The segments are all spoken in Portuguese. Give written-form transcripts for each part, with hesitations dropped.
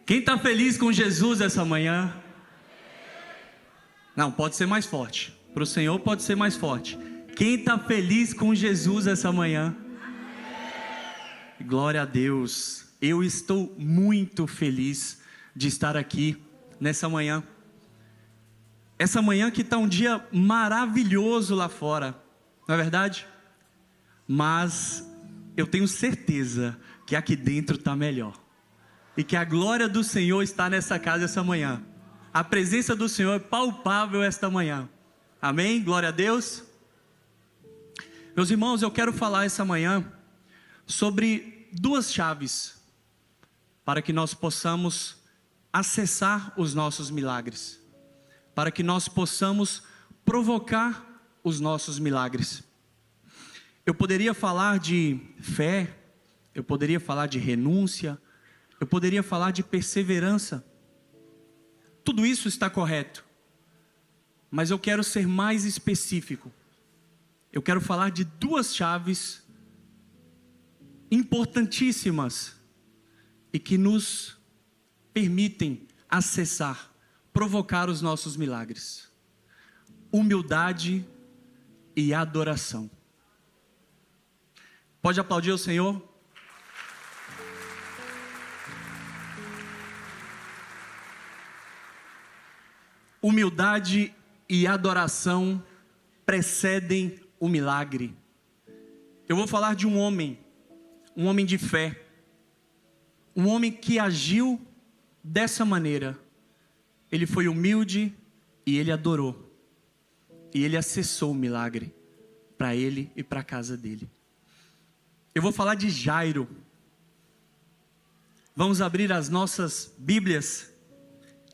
Quem está feliz com Jesus essa manhã? Não, pode ser mais forte. Para o Senhor pode ser mais forte. Quem está feliz com Jesus essa manhã? Glória a Deus. Eu estou muito feliz de estar aqui nessa manhã. Essa manhã que está um dia maravilhoso lá fora, não é verdade? Mas eu tenho certeza que aqui dentro está melhor. E que a glória do Senhor está nessa casa essa manhã. A presença do Senhor é palpável esta manhã. Amém? Glória a Deus. Meus irmãos, eu quero falar essa manhã sobre duas chaves para que nós possamos acessar os nossos milagres, para que nós possamos provocar os nossos milagres. Eu poderia falar de fé, eu poderia falar de renúncia, eu poderia falar de perseverança. Tudo isso está correto, mas eu quero ser mais específico. Eu quero falar de duas chaves importantíssimas e que nos permitem acessar, provocar os nossos milagres: humildade e adoração. Pode aplaudir o Senhor? Humildade e adoração precedem o milagre. Eu vou falar de um homem de fé, um homem que agiu dessa maneira. Ele foi humilde e ele adorou, e ele acessou o milagre para ele e para a casa dele. Eu vou falar de Jairo. Vamos abrir as nossas Bíblias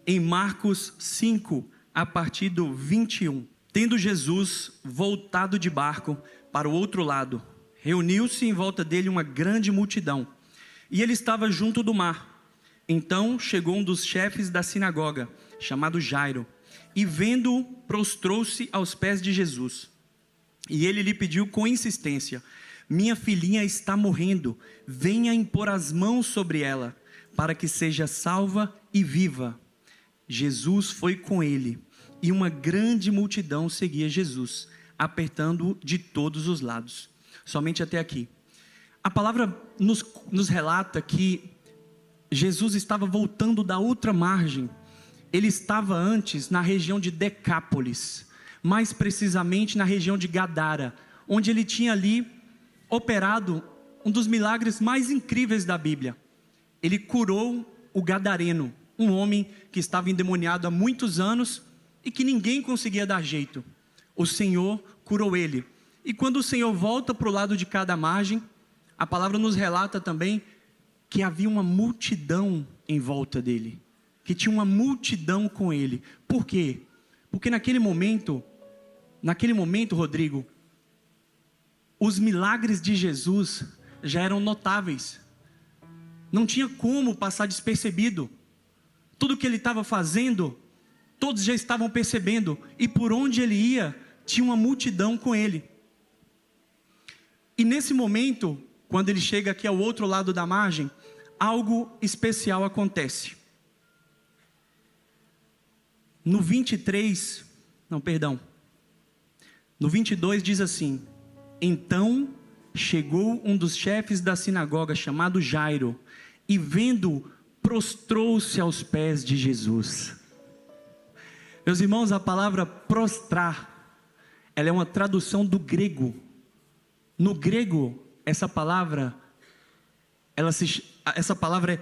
em Marcos 5, a partir do 21. Tendo Jesus voltado de barco para o outro lado, reuniu-se em volta dele uma grande multidão, e ele estava junto do mar. Então chegou um dos chefes da sinagoga, chamado Jairo, e vendo-o, prostrou-se aos pés de Jesus. E ele lhe pediu com insistência: minha filhinha está morrendo, venha impor as mãos sobre ela, para que seja salva e viva. Jesus foi com ele, e uma grande multidão seguia Jesus, apertando-o de todos os lados. Somente até aqui. A palavra nos relata que Jesus estava voltando da outra margem. Ele estava antes na região de Decápolis, mais precisamente na região de Gadara, onde ele tinha ali operado um dos milagres mais incríveis da Bíblia. Ele curou o gadareno, um homem que estava endemoniado há muitos anos e que ninguém conseguia dar jeito. O Senhor curou ele. E quando o Senhor volta para o lado de cada margem, a palavra nos relata também que havia uma multidão em volta dele, que tinha uma multidão com ele. Por quê? Porque naquele momento, Rodrigo, os milagres de Jesus já eram notáveis. Não tinha como passar despercebido. Tudo que ele estava fazendo, todos já estavam percebendo, e por onde ele ia, tinha uma multidão com ele. E nesse momento, quando ele chega aqui ao outro lado da margem, algo especial acontece. No 22 diz assim: então chegou um dos chefes da sinagoga, chamado Jairo, e vendo, prostrou-se aos pés de Jesus. Meus irmãos, a palavra prostrar, ela é uma tradução do grego. No grego, essa palavra é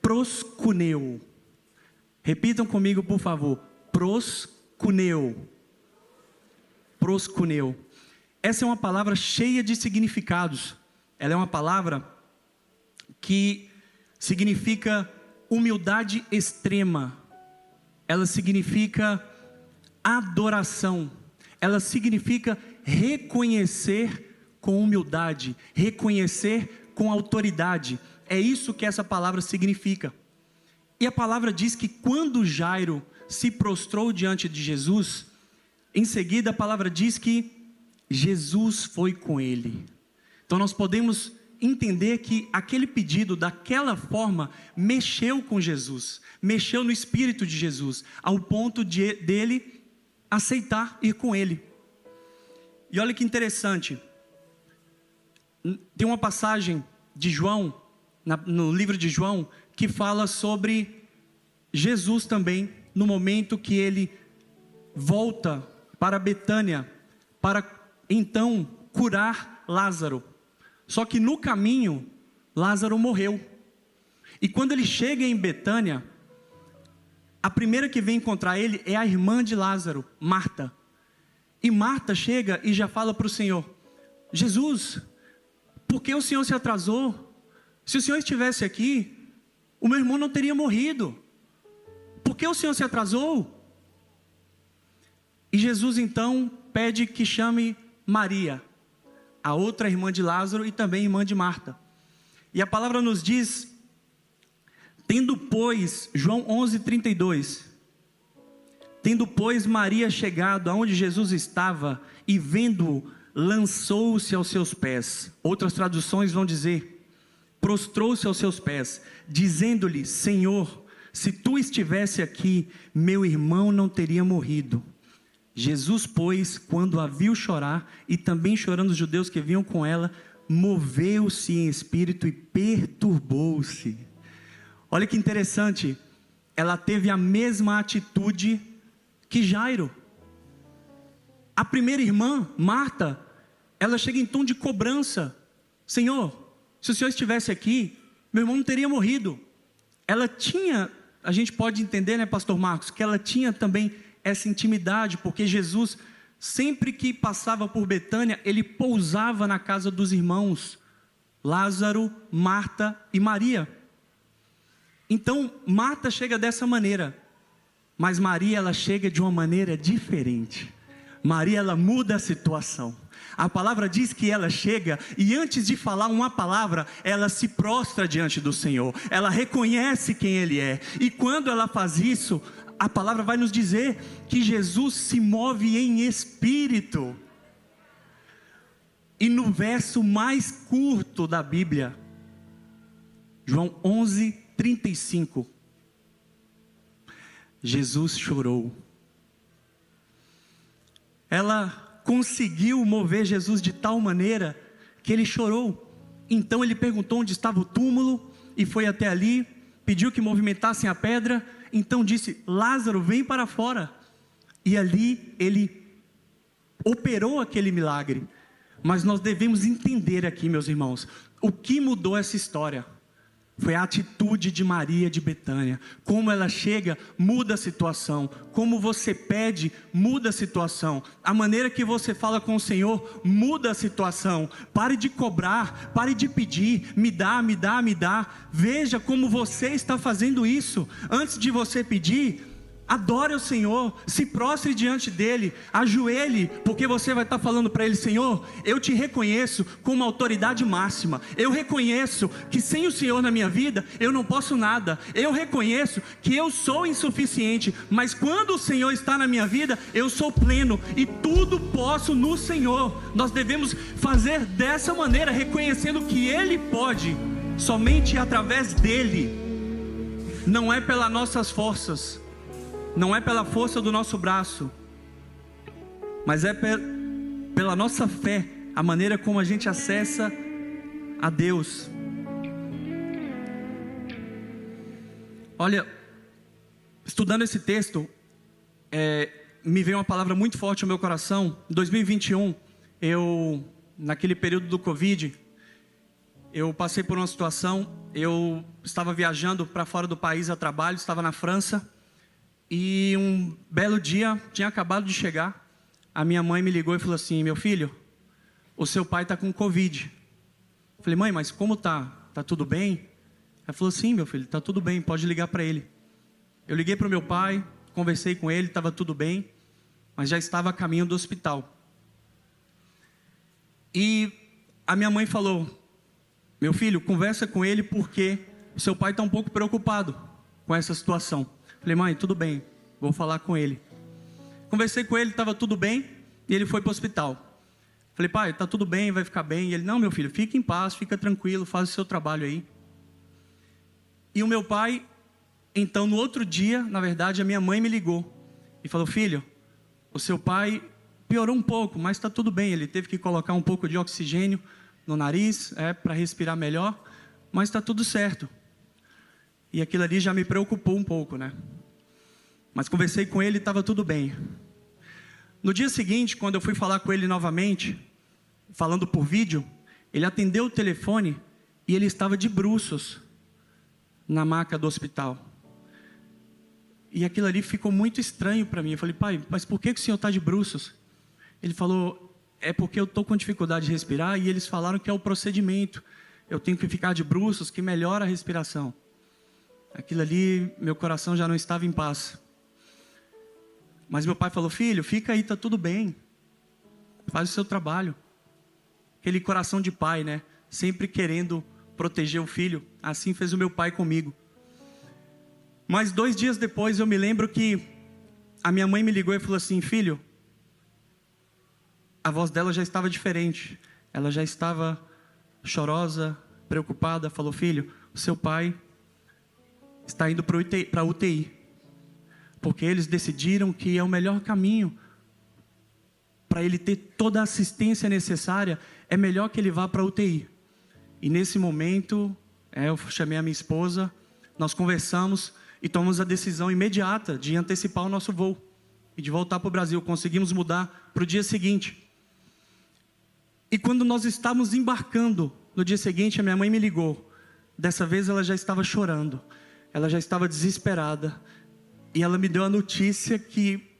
proskuneo. Repitam comigo, por favor. Proskuneo. Proskuneo. Essa é uma palavra cheia de significados. Ela é uma palavra que significa humildade extrema. Ela significa adoração. Ela significa reconhecer com humildade, reconhecer com autoridade. É isso que essa palavra significa. E a palavra diz que quando Jairo se prostrou diante de Jesus, em seguida a palavra diz que Jesus foi com ele. Então nós podemos entender que aquele pedido, daquela forma, mexeu com Jesus, mexeu no espírito de Jesus, ao ponto dele aceitar ir com ele. E olha que interessante, tem uma passagem de João, no livro de João, que fala sobre Jesus também, no momento que ele volta para Betânia, para então curar Lázaro. Só que no caminho, Lázaro morreu. E quando ele chega em Betânia, a primeira que vem encontrar ele é a irmã de Lázaro, Marta. E Marta chega e já fala para o Senhor: Jesus, por que o Senhor se atrasou? Se o Senhor estivesse aqui, o meu irmão não teria morrido. Por que o Senhor se atrasou? E Jesus então pede que chame Maria, a outra irmã de Lázaro e também irmã de Marta. E a palavra nos diz, tendo pois, João 11:32, tendo pois Maria chegado aonde Jesus estava e vendo-o, lançou-se aos seus pés. Outras traduções vão dizer, prostrou-se aos seus pés, dizendo-lhe: Senhor, se tu estivesse aqui, meu irmão não teria morrido. Jesus, pois, quando a viu chorar, e também chorando os judeus que vinham com ela, moveu-se em espírito e perturbou-se. Olha que interessante, ela teve a mesma atitude que Jairo. A primeira irmã, Marta, ela chega em tom de cobrança: Senhor, se o Senhor estivesse aqui, meu irmão não teria morrido. Ela tinha, a gente pode entender, né, pastor Marcos, que ela tinha também essa intimidade, porque Jesus, sempre que passava por Betânia, ele pousava na casa dos irmãos Lázaro, Marta e Maria. Então Marta chega dessa maneira, mas Maria, ela chega de uma maneira diferente. Maria, ela muda a situação. A palavra diz que ela chega e antes de falar uma palavra, ela se prostra diante do Senhor, ela reconhece quem Ele é. E quando ela faz isso, a palavra vai nos dizer que Jesus se move em espírito. E no verso mais curto da Bíblia, João 11:35, Jesus chorou. Ela conseguiu mover Jesus de tal maneira que ele chorou. Então ele perguntou onde estava o túmulo e foi até ali, pediu que movimentassem a pedra. Então disse: Lázaro, vem para fora. E ali ele operou aquele milagre. Mas nós devemos entender aqui, meus irmãos, o que mudou essa história foi a atitude de Maria de Betânia. Como ela chega, muda a situação. Como você pede, muda a situação. A maneira que você fala com o Senhor, muda a situação. Pare de cobrar, pare de pedir, me dá, me dá, me dá. Veja como você está fazendo isso. Antes de você pedir, adore o Senhor, se prostre diante dEle, ajoelhe, porque você vai estar falando para Ele: Senhor, eu te reconheço como autoridade máxima, eu reconheço que sem o Senhor na minha vida, eu não posso nada, eu reconheço que eu sou insuficiente, mas quando o Senhor está na minha vida, eu sou pleno, e tudo posso no Senhor. Nós devemos fazer dessa maneira, reconhecendo que Ele pode, somente através dEle, não é pelas nossas forças, não é pela força do nosso braço, mas é pela nossa fé, a maneira como a gente acessa a Deus. Olha, estudando esse texto, me veio uma palavra muito forte ao meu coração. Em 2021, naquele período do Covid, eu passei por uma situação. Eu estava viajando para fora do país a trabalho, estava na França. E um belo dia, tinha acabado de chegar, a minha mãe me ligou e falou assim: meu filho, o seu pai está com Covid. Eu falei: mãe, mas como tá? Tá tudo bem? Ela falou: sim, meu filho, tá tudo bem, pode ligar para ele. Eu liguei para o meu pai, conversei com ele, estava tudo bem, mas já estava a caminho do hospital. E a minha mãe falou: meu filho, conversa com ele porque o seu pai está um pouco preocupado com essa situação. Falei: mãe, tudo bem, vou falar com ele. Conversei com ele, estava tudo bem, e ele foi para o hospital. Falei, pai, tá tudo bem, vai ficar bem. E ele, não, meu filho, fica em paz, fica tranquilo, faz o seu trabalho aí. E o meu pai, então, no outro dia, na verdade, a minha mãe me ligou e falou, filho, o seu pai piorou um pouco, mas está tudo bem. Ele teve que colocar um pouco de oxigênio no nariz, para respirar melhor, mas está tudo certo. E aquilo ali já me preocupou um pouco, né? Mas conversei com ele e estava tudo bem. No dia seguinte, quando eu fui falar com ele novamente, falando por vídeo, ele atendeu o telefone e ele estava de bruços na maca do hospital. E aquilo ali ficou muito estranho para mim. Eu falei, pai, mas por que o senhor está de bruços? Ele falou, é porque eu estou com dificuldade de respirar e eles falaram que é o procedimento. Eu tenho que ficar de bruços, que melhora a respiração. Aquilo ali, meu coração já não estava em paz. Mas meu pai falou, filho, fica aí, está tudo bem. Faz o seu trabalho. Aquele coração de pai, né? Sempre querendo proteger o filho. Assim fez o meu pai comigo. Mas 2 dias depois eu me lembro que a minha mãe me ligou e falou assim, filho, a voz dela já estava diferente. Ela já estava chorosa, preocupada. Falou, filho, o seu pai está indo para a UTI. Porque eles decidiram que é o melhor caminho para ele ter toda a assistência necessária. É melhor que ele vá para a UTI. E nesse momento, eu chamei a minha esposa, nós conversamos e tomamos a decisão imediata de antecipar o nosso voo e de voltar para o Brasil. Conseguimos mudar para o dia seguinte. E quando nós estávamos embarcando, no dia seguinte, a minha mãe me ligou. Dessa vez ela já estava chorando, ela já estava desesperada. E ela me deu a notícia que,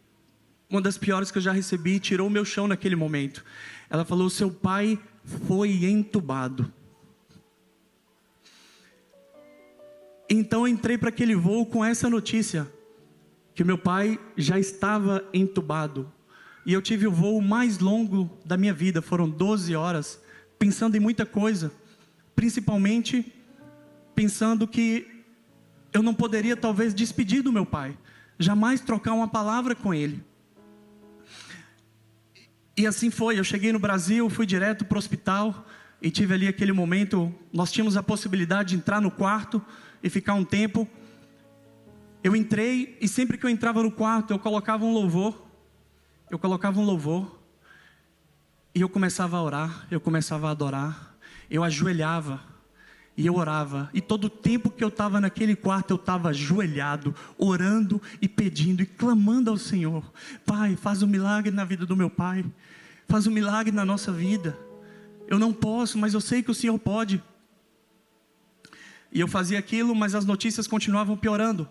uma das piores que eu já recebi, tirou o meu chão naquele momento. Ela falou, seu pai foi entubado. Então eu entrei para aquele voo com essa notícia, que meu pai já estava entubado. E eu tive o voo mais longo da minha vida, foram 12 horas, pensando em muita coisa. Principalmente pensando que eu não poderia talvez despedir do meu pai, jamais trocar uma palavra com ele. E assim foi, eu cheguei no Brasil, fui direto para o hospital e tive ali aquele momento, nós tínhamos a possibilidade de entrar no quarto e ficar um tempo. Eu entrei e sempre que eu entrava no quarto eu colocava um louvor, e eu começava a orar, eu começava a adorar, eu ajoelhava e eu orava, e todo o tempo que eu estava naquele quarto, eu estava ajoelhado, orando e pedindo e clamando ao Senhor. Pai, faz um milagre na vida do meu pai, faz um milagre na nossa vida. Eu não posso, mas eu sei que o Senhor pode. E eu fazia aquilo, mas as notícias continuavam piorando.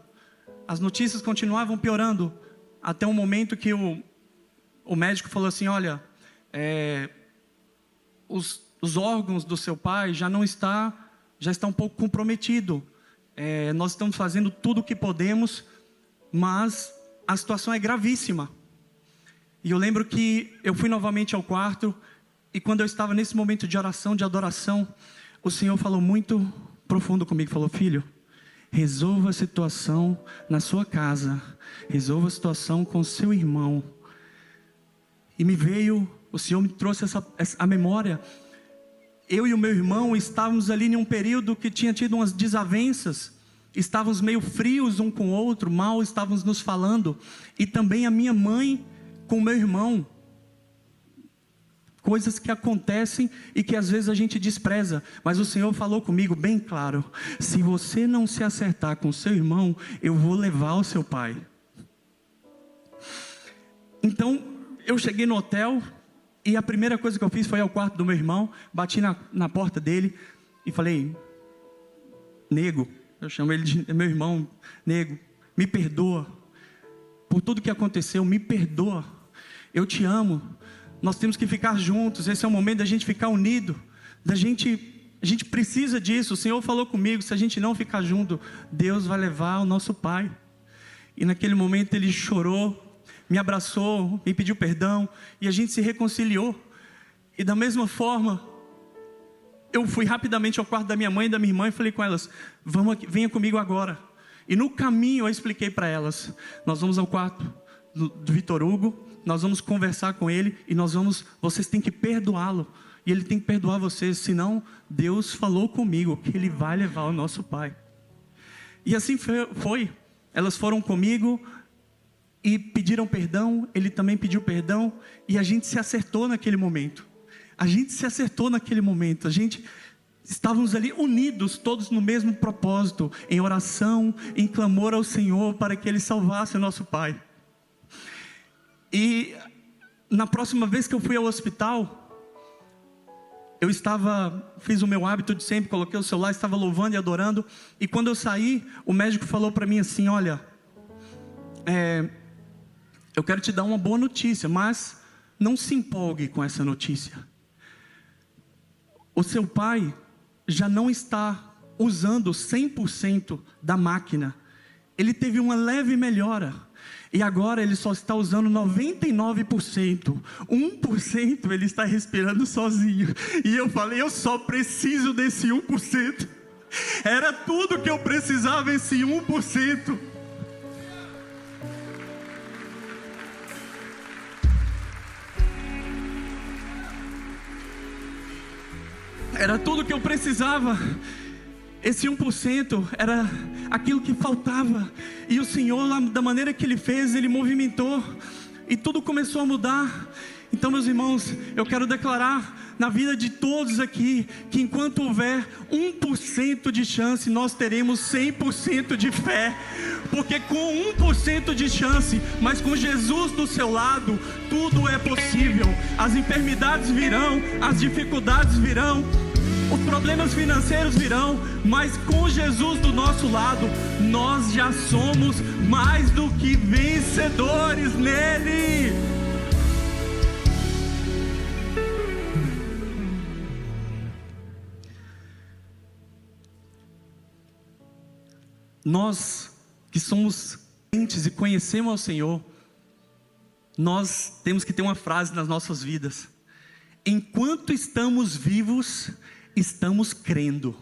Até um momento que o médico falou assim, olha, os órgãos do seu pai já está um pouco comprometido. Nós estamos fazendo tudo o que podemos, mas a situação é gravíssima. E eu lembro que eu fui novamente ao quarto, e quando eu estava nesse momento de oração, de adoração, o Senhor falou muito profundo comigo, falou, filho, resolva a situação na sua casa, resolva a situação com seu irmão. E o Senhor me trouxe a memória. Eu e o meu irmão estávamos ali em um período que tinha tido umas desavenças, estávamos meio frios um com o outro, mal estávamos nos falando, e também a minha mãe com o meu irmão, coisas que acontecem e que às vezes a gente despreza, mas o Senhor falou comigo bem claro, se você não se acertar com seu irmão, eu vou levar o seu pai. Então eu cheguei no hotel, e a primeira coisa que eu fiz foi ao quarto do meu irmão, bati na porta dele e falei, nego, eu chamo ele de meu irmão, nego, me perdoa por tudo que aconteceu, me perdoa, eu te amo, nós temos que ficar juntos, esse é o momento da gente ficar unido, a gente precisa disso. O Senhor falou comigo, se a gente não ficar junto, Deus vai levar o nosso pai. E naquele momento ele chorou, me abraçou, me pediu perdão, e a gente se reconciliou. E da mesma forma, eu fui rapidamente ao quarto da minha mãe e da minha irmã e falei com elas, venha comigo agora. E no caminho eu expliquei para elas, nós vamos ao quarto do Vitor Hugo, nós vamos conversar com ele e vocês têm que perdoá-lo. E ele tem que perdoar vocês, senão Deus falou comigo que ele vai levar o nosso pai. E assim foi. Elas foram comigo e pediram perdão, ele também pediu perdão, e a gente se acertou naquele momento. Estávamos ali unidos, todos no mesmo propósito, em oração, em clamor ao Senhor, para que Ele salvasse o nosso pai. E na próxima vez que eu fui ao hospital, fiz o meu hábito de sempre, coloquei o celular, estava louvando e adorando, e quando eu saí, o médico falou para mim assim: olha, eu quero te dar uma boa notícia, mas não se empolgue com essa notícia. O seu pai já não está usando 100% da máquina. Ele teve uma leve melhora. E agora ele só está usando 99%. 1% ele está respirando sozinho. E eu falei, eu só preciso desse 1%. Era tudo que eu precisava, esse 1%. Era tudo que eu precisava. Esse 1% era aquilo que faltava. E o Senhor, da maneira que Ele fez, Ele movimentou. E tudo começou a mudar. Então, meus irmãos, eu quero declarar na vida de todos aqui, que enquanto houver 1% de chance, nós teremos 100% de fé. Porque com 1% de chance, mas com Jesus do seu lado, tudo é possível. As enfermidades virão, as dificuldades virão, os problemas financeiros virão, mas com Jesus do nosso lado, nós já somos mais do que vencedores nele. Nós que somos crentes e conhecemos ao Senhor, nós temos que ter uma frase nas nossas vidas: enquanto estamos vivos, estamos crendo.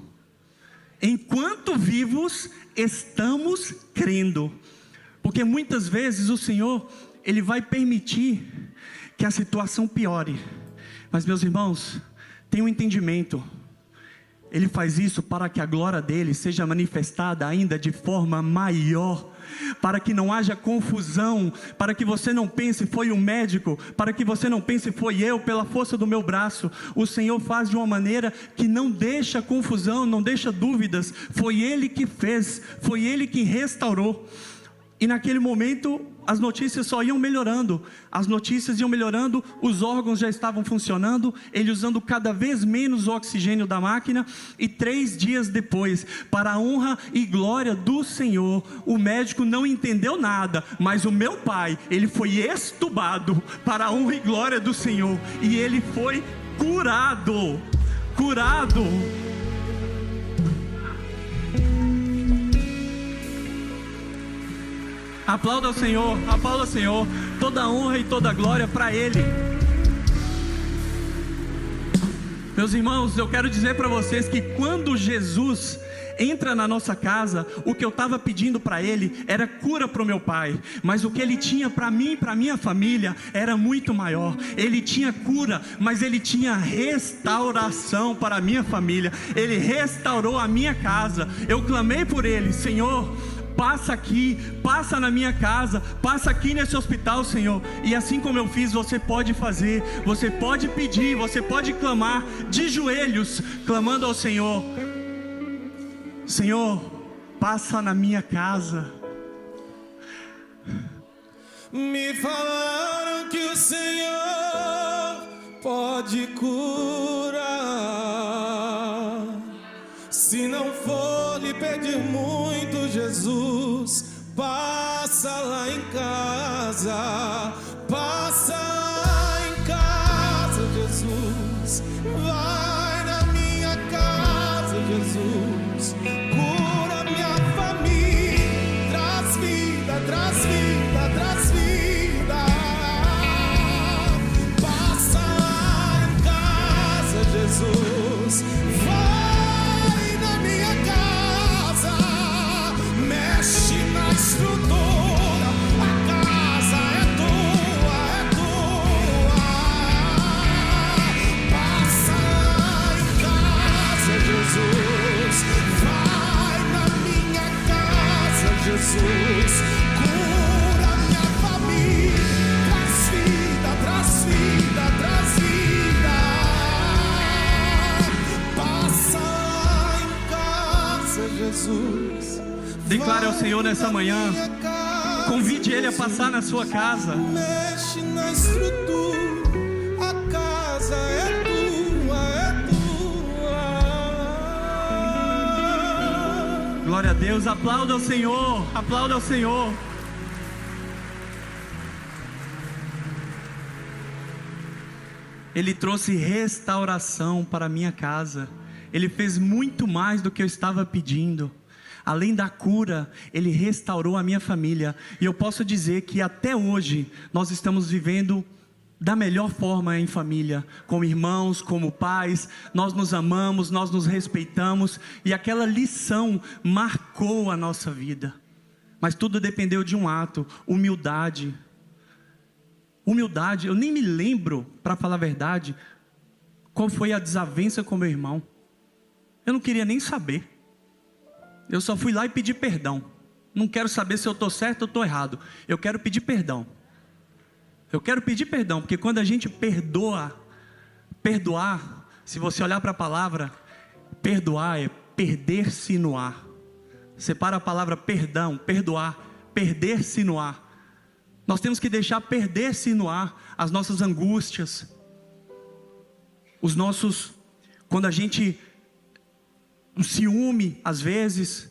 Enquanto vivos, estamos crendo. Porque muitas vezes o Senhor, Ele vai permitir que a situação piore. Mas, meus irmãos, tenham um entendimento. Ele faz isso para que a glória dele seja manifestada ainda de forma maior, para que não haja confusão, para que você não pense foi um médico, para que você não pense foi eu pela força do meu braço. O Senhor faz de uma maneira que não deixa confusão, não deixa dúvidas. Foi Ele que fez, foi Ele que restaurou. E naquele momento as notícias só iam melhorando, os órgãos já estavam funcionando, ele usando cada vez menos o oxigênio da máquina. E 3 dias depois, para a honra e glória do Senhor, o médico não entendeu nada, mas o meu pai, ele foi extubado para a honra e glória do Senhor, e ele foi curado. Aplauda ao Senhor, toda a honra e toda a glória para Ele. Meus irmãos, eu quero dizer para vocês que quando Jesus entra na nossa casa, o que eu estava pedindo para Ele era cura para o meu pai, mas o que Ele tinha para mim e para minha família era muito maior. Ele tinha cura, mas Ele tinha restauração para a minha família. Ele restaurou a minha casa. Eu clamei por Ele: Senhor, passa aqui, passa na minha casa, passa aqui nesse hospital, Senhor. E assim como eu fiz, você pode fazer, você pode pedir, você pode clamar de joelhos, clamando ao Senhor: Senhor, passa na minha casa. Me falaram que o Senhor pode curar, se não for lhe pedir muito, Jesus, passa lá em casa, passa lá em casa, Jesus, vai na minha casa, Jesus, cura minha família, traz vida, traz vida, traz vida, passa lá em casa, Jesus, vai na minha casa, mexe na estrutura, a casa é Jesus. Cura minha família, traz vida, traz vida, traz vida. Passa em casa, Jesus. Declare ao Senhor nessa manhã. Convide Ele a passar na sua casa. Mexe na estrutura, a casa é tua, é tua. Glória a Deus, aplauda ao Senhor, aplauda ao Senhor. Ele trouxe restauração para a minha casa. Ele fez muito mais do que eu estava pedindo. Além da cura, Ele restaurou a minha família. E eu posso dizer que até hoje nós estamos vivendo da melhor forma em família, como irmãos, como pais. Nós nos amamos, nós nos respeitamos. E aquela lição marcou a nossa vida. Mas tudo dependeu de um ato: humildade. Humildade, eu nem me lembro, para falar a verdade, qual foi a desavença com meu irmão. Eu não queria nem saber. Eu só fui lá e pedi perdão. Não quero saber se eu estou certo ou estou errado. Eu quero pedir perdão. Eu quero pedir perdão, porque quando a gente perdoar, se você olhar para a palavra, perdoar é perder-se no ar. Separa a palavra perdão, perdoar, perder-se no ar. Nós temos que deixar perder-se no ar as nossas angústias, quando a gente... o ciúme, às vezes,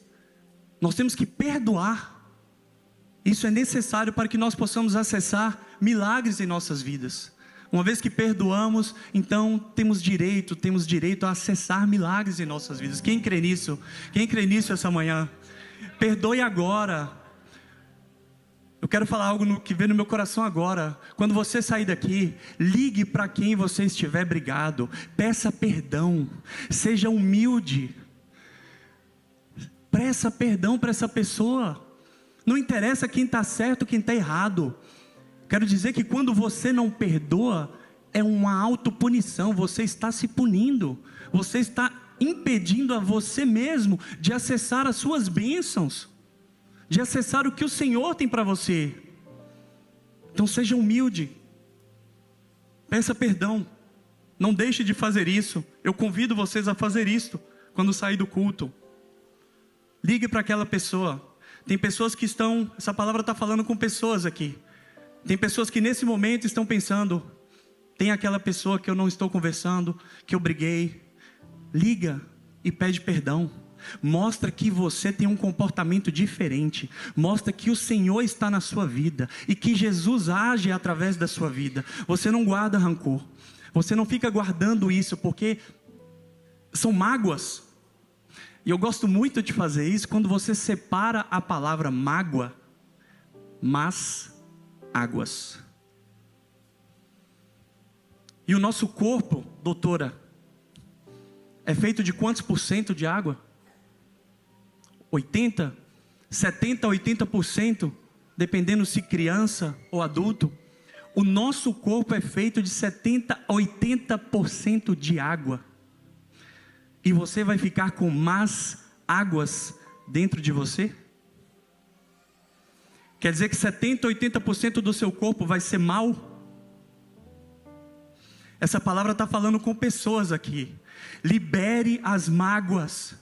nós temos que perdoar. Isso é necessário para que nós possamos acessar milagres em nossas vidas. Uma vez que perdoamos, então temos direito a acessar milagres em nossas vidas. Quem crê nisso? Quem crê nisso essa manhã? Perdoe agora. Eu quero falar algo que vem no meu coração agora. Quando você sair daqui, ligue para quem você estiver brigado. Peça perdão. Seja humilde. Peça perdão para essa pessoa. Não interessa quem está certo, quem está errado. Quero dizer que quando você não perdoa, é uma autopunição. Você está se punindo. Você está impedindo a você mesmo de acessar as suas bênçãos, de acessar o que o Senhor tem para você. Então seja humilde. Peça perdão. Não deixe de fazer isso. Eu convido vocês a fazer isso quando sair do culto. Ligue para aquela pessoa. Tem pessoas que estão... essa palavra está falando com pessoas aqui. Tem pessoas que nesse momento estão pensando: tem aquela pessoa que eu não estou conversando, que eu briguei. Liga e pede perdão. Mostra que você tem um comportamento diferente. Mostra que o Senhor está na sua vida e que Jesus age através da sua vida. Você não guarda rancor. Você não fica guardando isso, porque são mágoas. E eu gosto muito de fazer isso quando você separa a palavra mágoa, mas águas. E o nosso corpo, doutora, é feito de quantos por cento de água? 80%, 70%, 80%, dependendo se criança ou adulto. O nosso corpo é feito de 70% a 80% de água. E você vai ficar com más águas dentro de você? Quer dizer que 70%, 80% do seu corpo vai ser mal? Essa palavra está falando com pessoas aqui. Libere as mágoas.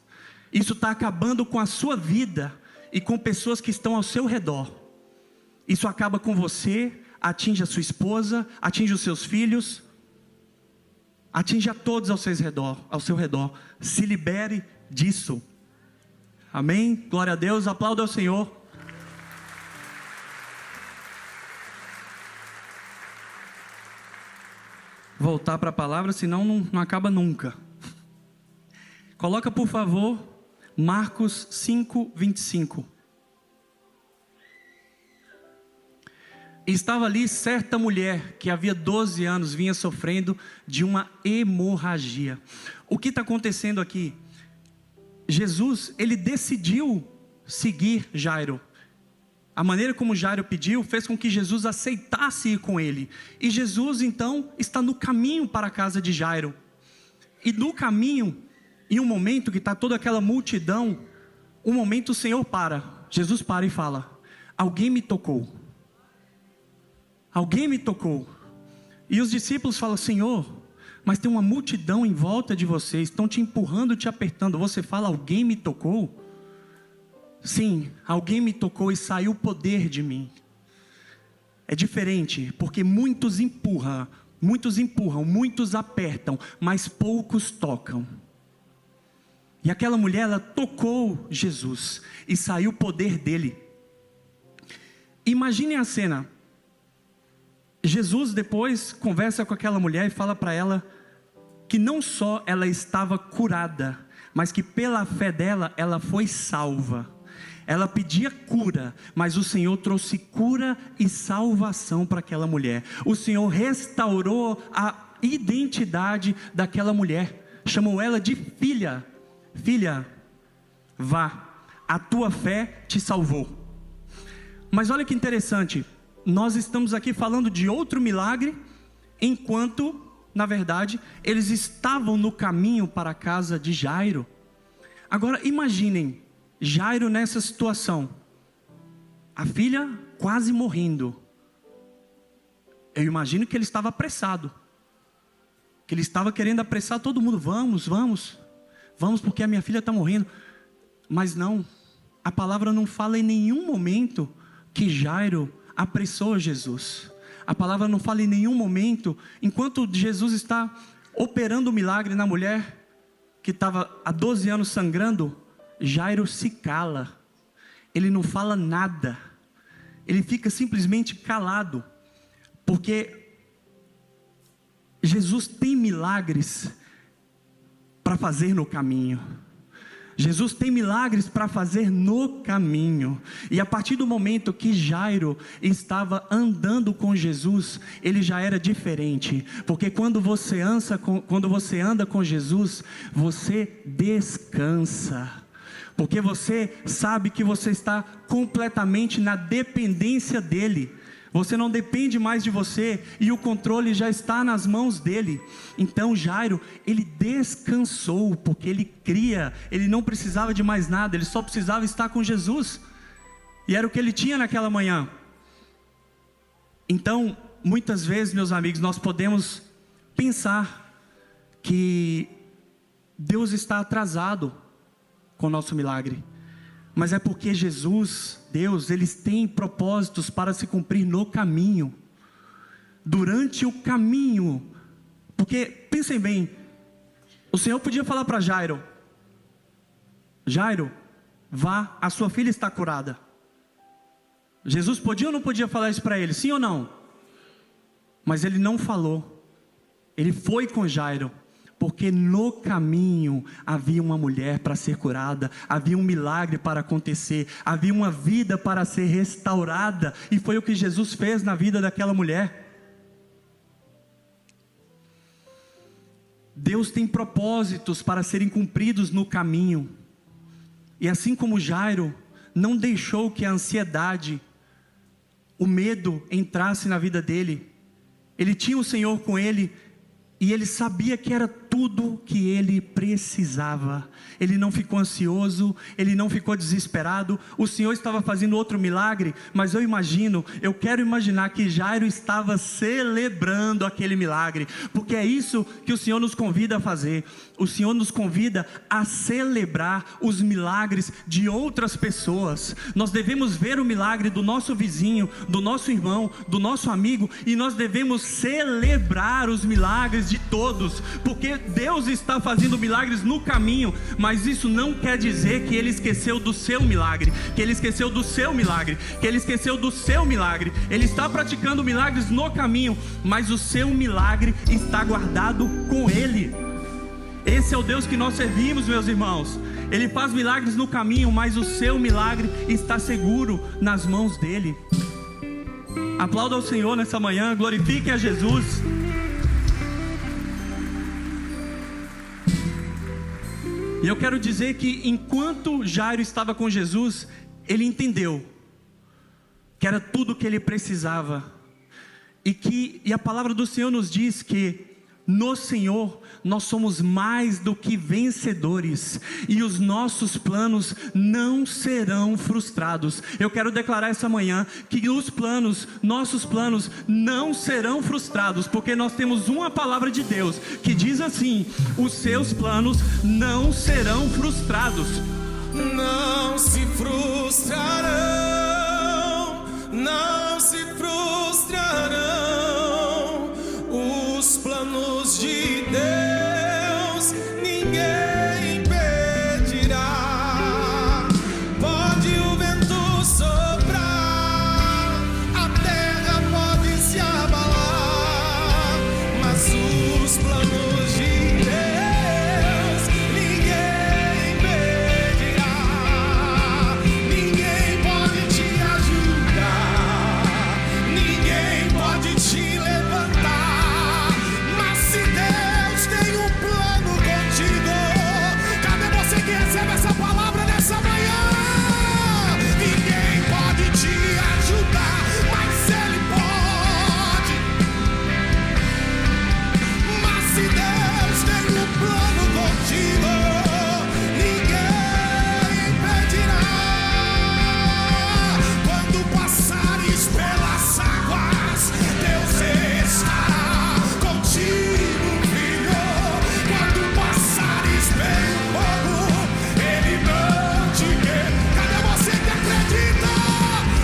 Isso está acabando com a sua vida e com pessoas que estão ao seu redor. Isso acaba com você, atinge a sua esposa, atinge os seus filhos, atinge a todos ao seu redor. Se libere disso. Amém? Glória a Deus, aplauda ao Senhor. Voltar para a palavra, senão não acaba nunca. Coloca, por favor, Marcos 5, 25. Estava ali certa mulher que havia 12 anos vinha sofrendo de uma hemorragia. O que está acontecendo aqui? Jesus, ele decidiu seguir Jairo. A maneira como Jairo pediu fez com que Jesus aceitasse ir com ele. E Jesus então está no caminho para a casa de Jairo. E no caminho, em um momento que está toda aquela multidão, um momento o Senhor para. Jesus para e fala: alguém me tocou. Alguém me tocou. E os discípulos falam: Senhor, mas tem uma multidão em volta de vocês, estão te empurrando, te apertando. Você fala: alguém me tocou? Sim, alguém me tocou e saiu o poder de mim. É diferente, porque muitos empurram, muitos apertam, mas poucos tocam. E aquela mulher, ela tocou Jesus e saiu o poder dele. Imaginem a cena. Jesus depois conversa com aquela mulher e fala para ela que não só ela estava curada, mas que pela fé dela, ela foi salva. Ela pedia cura, mas o Senhor trouxe cura e salvação para aquela mulher. O Senhor restaurou a identidade daquela mulher. Chamou ela de filha. Filha, vá, a tua fé te salvou. Mas olha que interessante. Nós estamos aqui falando de outro milagre, enquanto, na verdade, eles estavam no caminho para a casa de Jairo. Agora imaginem Jairo nessa situação, a filha quase morrendo. Eu imagino que ele estava apressado, que ele estava querendo apressar todo mundo. Vamos porque a minha filha está morrendo. Mas não, a palavra não fala em nenhum momento que Jairo apressou Jesus. A palavra não fala em nenhum momento, enquanto Jesus está operando o milagre na mulher que estava há 12 anos sangrando, Jairo se cala. Ele não fala nada. Ele fica simplesmente calado, porque Jesus tem milagres para fazer no caminho. Jesus tem milagres para fazer no caminho. E a partir do momento que Jairo estava andando com Jesus, ele já era diferente. Porque quando você anda com Jesus, você descansa. Porque você sabe que você está completamente na dependência dele. Você não depende mais de você e o controle já está nas mãos dele. Então Jairo, ele descansou, porque ele cria, ele não precisava de mais nada, ele só precisava estar com Jesus. E era o que ele tinha naquela manhã. Então, muitas vezes, meus amigos, nós podemos pensar que Deus está atrasado com o nosso milagre. Mas é porque Jesus, Deus, eles têm propósitos para se cumprir no caminho. Durante o caminho. Porque, pensem bem, o Senhor podia falar para Jairo: Jairo, vá, a sua filha está curada. Jesus podia ou não podia falar isso para ele? Sim ou não? Mas ele não falou. Ele foi com Jairo. Porque no caminho havia uma mulher para ser curada, havia um milagre para acontecer, havia uma vida para ser restaurada, e foi o que Jesus fez na vida daquela mulher. Deus tem propósitos para serem cumpridos no caminho, e assim como Jairo não deixou que a ansiedade, o medo entrasse na vida dele, ele tinha o Senhor com ele, e ele sabia que era tudo que ele precisava. Ele não ficou ansioso, ele não ficou desesperado. O Senhor estava fazendo outro milagre, mas eu quero imaginar que Jairo estava celebrando aquele milagre, porque é isso que o Senhor nos convida a fazer. O Senhor nos convida a celebrar os milagres de outras pessoas. Nós devemos ver o milagre do nosso vizinho, do nosso irmão, do nosso amigo, e nós devemos celebrar os milagres de todos, porque Deus está fazendo milagres no caminho, mas isso não quer dizer que Ele esqueceu do seu milagre, que Ele esqueceu do seu milagre, que Ele esqueceu do seu milagre. Ele está praticando milagres no caminho, mas o seu milagre está guardado com Ele. Esse é o Deus que nós servimos, meus irmãos. Ele faz milagres no caminho, mas o seu milagre está seguro nas mãos dEle. Aplauda ao Senhor nessa manhã, glorifique a Jesus. E eu quero dizer que enquanto Jairo estava com Jesus, ele entendeu que era tudo o que ele precisava. E a palavra do Senhor nos diz que No Senhor nós somos mais do que vencedores, e os nossos planos não serão frustrados. Eu quero declarar essa manhã que nossos planos não serão frustrados, porque nós temos uma palavra de Deus que diz assim: os seus planos não serão frustrados. Não se frustrarão, não se frustrarão os planos de Deus, ninguém impedirá. Pode o vento soprar, a terra pode se abalar, mas os planos de Deus ninguém impedirá. Ninguém pode te ajudar, ninguém pode te levantar, mas se Deus tem um plano contigo, cadê você que recebe essa palavra nessa manhã? Ninguém pode te ajudar, mas Ele pode. Mas se Deus tem um plano contigo, ninguém impedirá. Quando passares pelas águas, Deus estará contigo, filho. Quando passares pelo fogo, Ele não te vê. Cadê você que acredita?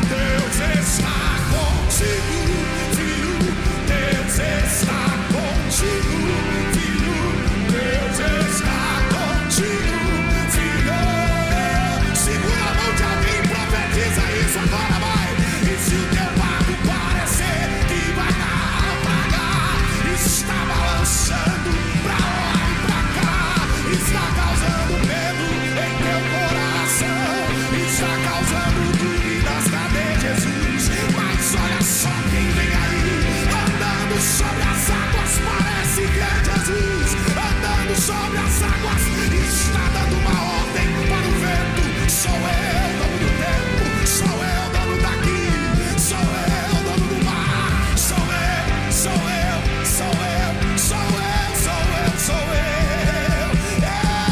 Deus está contigo, filho. Deus está contigo, filho. Deus está contigo, filho. Segura a mão de alguém e profetiza isso agora, vai. E se o teu barco parecer que vai naufragar, está balançando pra lá e pra cá, está causando medo em teu coração, está causando dúvidas, cadê Jesus? Mas olha só quem vem aí, andando sobre as águas, parece que é Jesus, andando sobre as águas, está dando uma ordem para o vento. Sou eu, dono do tempo, sou eu, dono daqui, sou eu, dono do mar, sou eu, sou eu, sou eu, sou eu, sou eu, sou eu.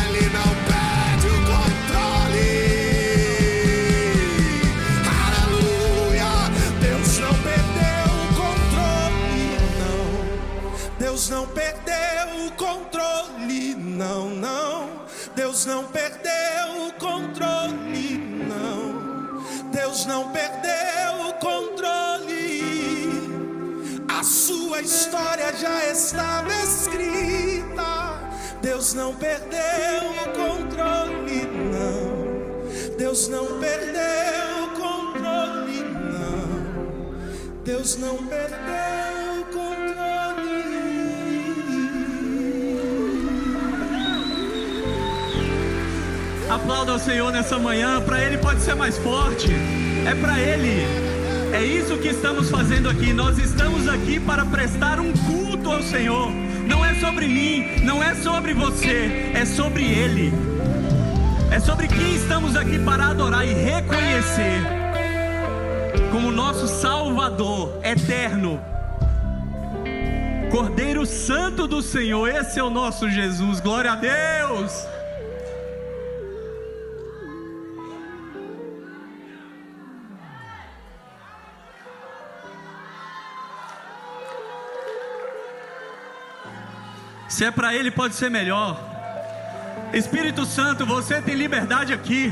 Ele não perde o controle. Aleluia. Deus não perdeu o controle, não. Deus não perdeu o controle, não, não. Deus não perdeu o controle, não. Deus não perdeu o controle. A sua história já estava escrita. Deus não perdeu o controle, não. Deus não perdeu o controle, não. Deus não perdeu o controle. Aplauda o Senhor nessa manhã. Para Ele pode ser mais forte. É para Ele. É isso que estamos fazendo aqui. Nós estamos aqui para prestar um culto ao Senhor. Não é sobre mim, não é sobre você, é sobre Ele. É sobre quem estamos aqui para adorar e reconhecer como nosso Salvador eterno, Cordeiro Santo do Senhor. Esse é o nosso Jesus. Glória a Deus. Se é para Ele, pode ser melhor. Espírito Santo, você tem liberdade aqui.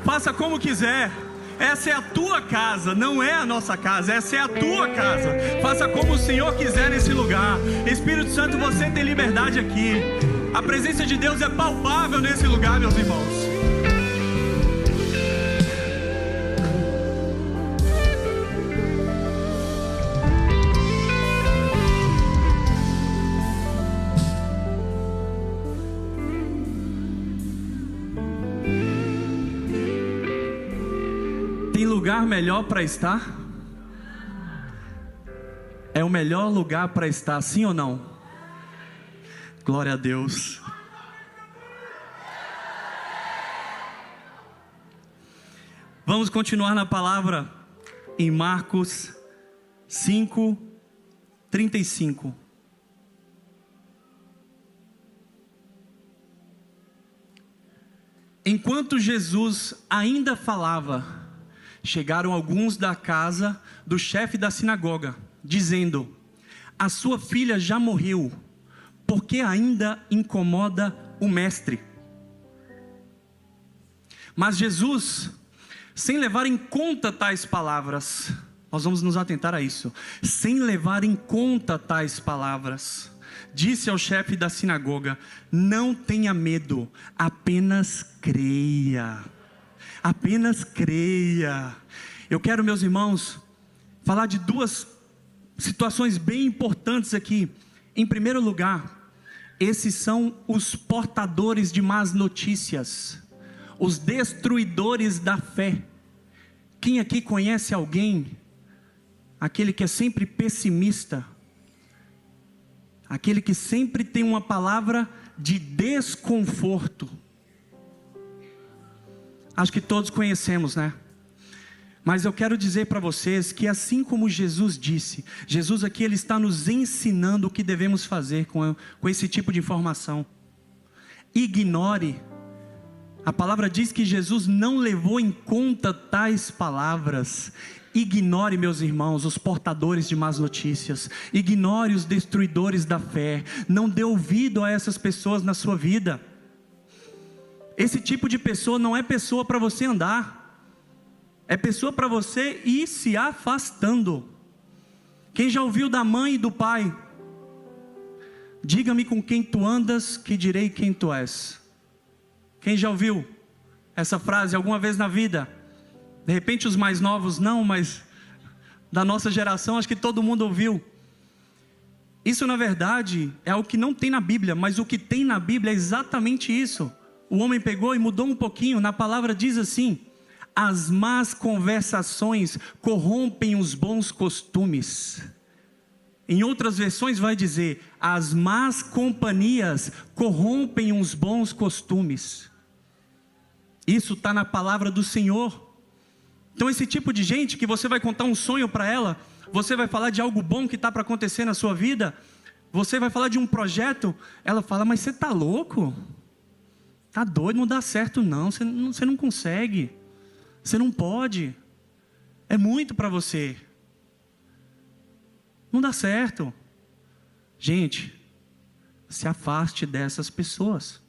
Faça como quiser. Essa é a tua casa, não é a nossa casa. Essa é a tua casa. Faça como o Senhor quiser nesse lugar. Espírito Santo, você tem liberdade aqui. A presença de Deus é palpável nesse lugar, meus irmãos. Tem lugar melhor para estar? É o melhor lugar para estar, sim ou não? Glória a Deus. Vamos continuar na palavra em Marcos 5:35. Enquanto Jesus ainda falava, chegaram alguns da casa do chefe da sinagoga, dizendo: a sua filha já morreu, por que ainda incomoda o mestre? Mas Jesus, sem levar em conta tais palavras, nós vamos nos atentar a isso, sem levar em conta tais palavras, disse ao chefe da sinagoga: não tenha medo, apenas creia. Apenas creia. Eu quero, meus irmãos, falar de duas situações bem importantes aqui. Em primeiro lugar, esses são os portadores de más notícias, os destruidores da fé. Quem aqui conhece alguém, aquele que é sempre pessimista, aquele que sempre tem uma palavra de desconforto? Acho que todos conhecemos, né? Mas eu quero dizer para vocês que assim como Jesus disse, Jesus aqui ele está nos ensinando o que devemos fazer com esse tipo de informação. Ignore. A palavra diz que Jesus não levou em conta tais palavras. Ignore, meus irmãos, os portadores de más notícias. Ignore os destruidores da fé. Não dê ouvido a essas pessoas na sua vida. Esse tipo de pessoa não é pessoa para você andar. É pessoa para você ir se afastando. Quem já ouviu da mãe e do pai? Diga-me com quem tu andas, que direi quem tu és. Quem já ouviu essa frase alguma vez na vida? De repente os mais novos não, mas da nossa geração acho que todo mundo ouviu. Isso na verdade é o que não tem na Bíblia, mas o que tem na Bíblia é exatamente isso. O homem pegou e mudou um pouquinho. Na palavra diz assim: as más conversações corrompem os bons costumes. Em outras versões vai dizer: as más companhias corrompem os bons costumes. Isso está na palavra do Senhor. Então esse tipo de gente que você vai contar um sonho para ela, você vai falar de algo bom que está para acontecer na sua vida, você vai falar de um projeto, ela fala: mas você está louco? Está doido, não dá certo não, você não consegue, você não pode, é muito para você, não dá certo. Gente, se afaste dessas pessoas.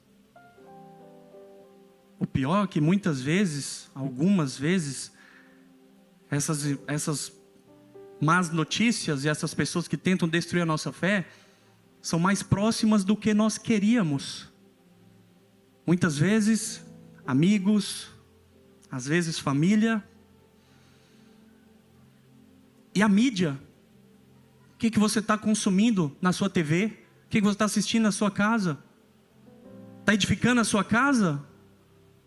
O pior é que muitas vezes, algumas vezes, essas más notícias e essas pessoas que tentam destruir a nossa fé, são mais próximas do que nós queríamos. Muitas vezes, amigos, às vezes família. E a mídia? O que você está consumindo na sua TV? O que você está assistindo na sua casa? Está edificando a sua casa?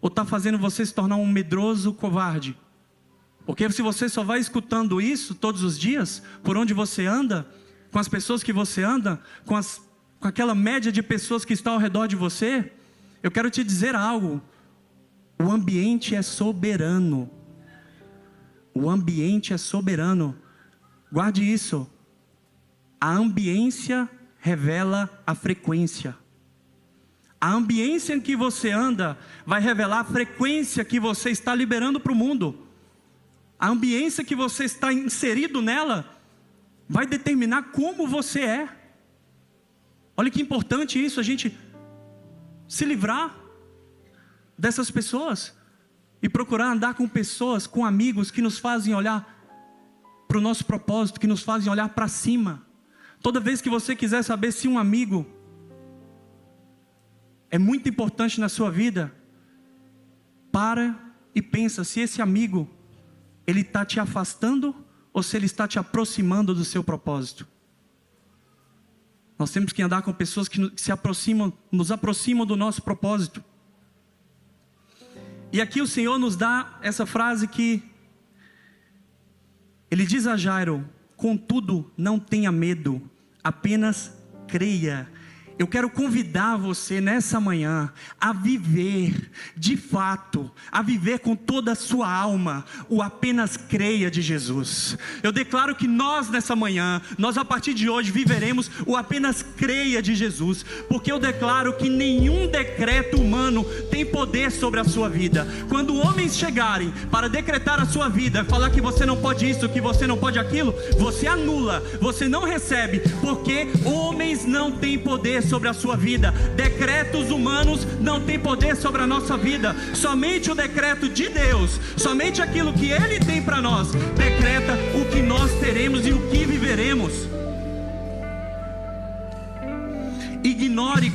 Ou está fazendo você se tornar um medroso covarde? Porque se você só vai escutando isso todos os dias, por onde você anda, com as pessoas que você anda, com aquela média de pessoas que estão ao redor de você, eu quero te dizer algo: o ambiente é soberano. O ambiente é soberano. Guarde isso. A ambiência revela a frequência. A ambiência em que você anda vai revelar a frequência que você está liberando para o mundo. A ambiência que você está inserido nela vai determinar como você é. Olha que importante isso, a gente se livrar dessas pessoas e procurar andar com pessoas, com amigos que nos fazem olhar para o nosso propósito, que nos fazem olhar para cima. Toda vez que você quiser saber se um amigo é muito importante na sua vida, para e pensa se esse amigo ele está te afastando ou se ele está te aproximando do seu propósito. Nós temos que andar com pessoas que se aproximam, nos aproximam do nosso propósito. E aqui o Senhor nos dá essa frase que Ele diz a Jairo: contudo, não tenha medo, apenas creia. Eu quero convidar você nessa manhã a viver de fato, a viver com toda a sua alma o apenas creia de Jesus. Eu declaro que nós nessa manhã, nós a partir de hoje viveremos o apenas creia de Jesus, porque eu declaro que nenhum decreto humano tem poder sobre a sua vida. Quando homens chegarem para decretar a sua vida, falar que você não pode isso, que você não pode aquilo, você anula, você não recebe, porque homens não têm poder sobre a sua vida. Decretos humanos não têm poder sobre a nossa vida. Somente o decreto de Deus, somente aquilo que Ele tem para nós, decreta o que nós teremos e o que viveremos. Ignore e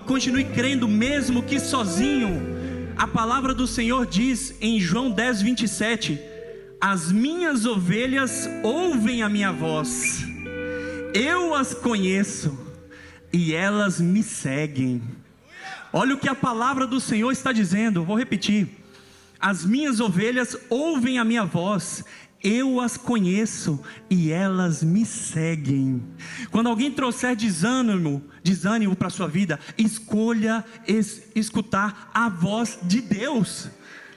continue crendo, mesmo que sozinho. A palavra do Senhor diz em João 10:27: as minhas ovelhas ouvem a minha voz, eu as conheço e elas me seguem. Olha o que a palavra do Senhor está dizendo, vou repetir: as minhas ovelhas ouvem a minha voz, eu as conheço e elas me seguem. Quando alguém trouxer desânimo para a sua vida, escolha escutar a voz de Deus.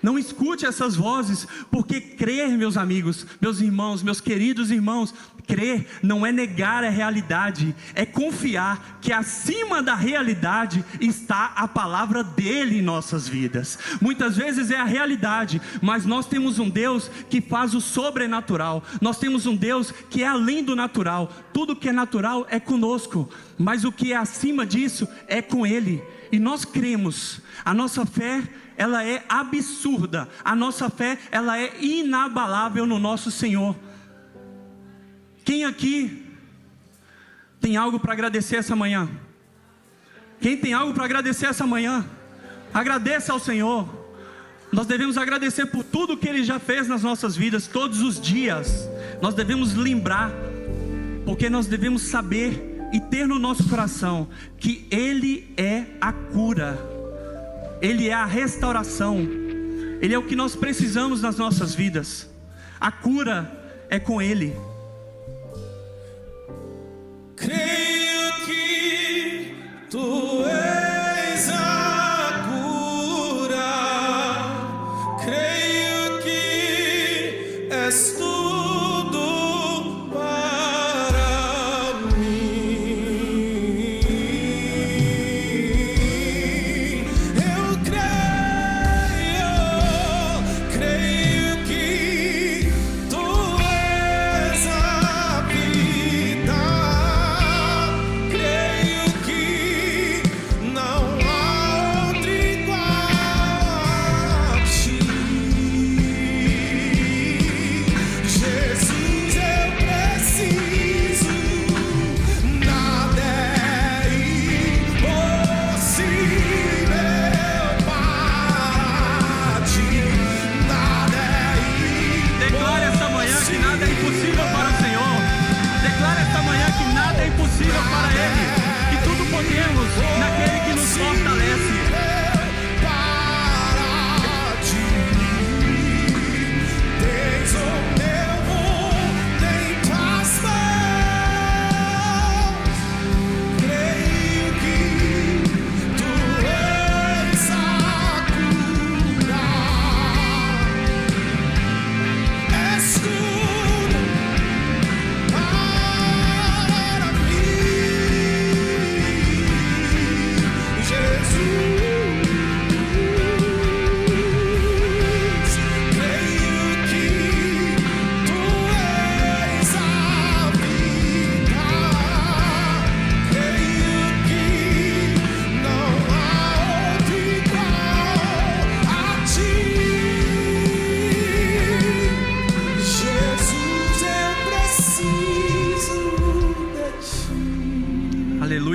Não escute essas vozes, porque crer, meus amigos, meus irmãos, meus queridos irmãos, crer não é negar a realidade, é confiar que acima da realidade está a palavra dele em nossas vidas. Muitas vezes é a realidade, mas nós temos um Deus que faz o sobrenatural, nós temos um Deus que é além do natural. Tudo que é natural é conosco, mas o que é acima disso é com ele, e nós cremos. A nossa fé, ela é absurda, a nossa fé, ela é inabalável no nosso Senhor. Quem aqui tem algo para agradecer essa manhã? Quem tem algo para agradecer essa manhã? Agradeça ao Senhor. Nós devemos agradecer por tudo que Ele já fez nas nossas vidas, todos os dias. Nós devemos lembrar, porque nós devemos saber e ter no nosso coração que Ele é a cura, Ele é a restauração, Ele é o que nós precisamos nas nossas vidas. A cura é com Ele. Creio que Tu és a cura, creio que és tudo para mim. Eu creio que Tu és a vida.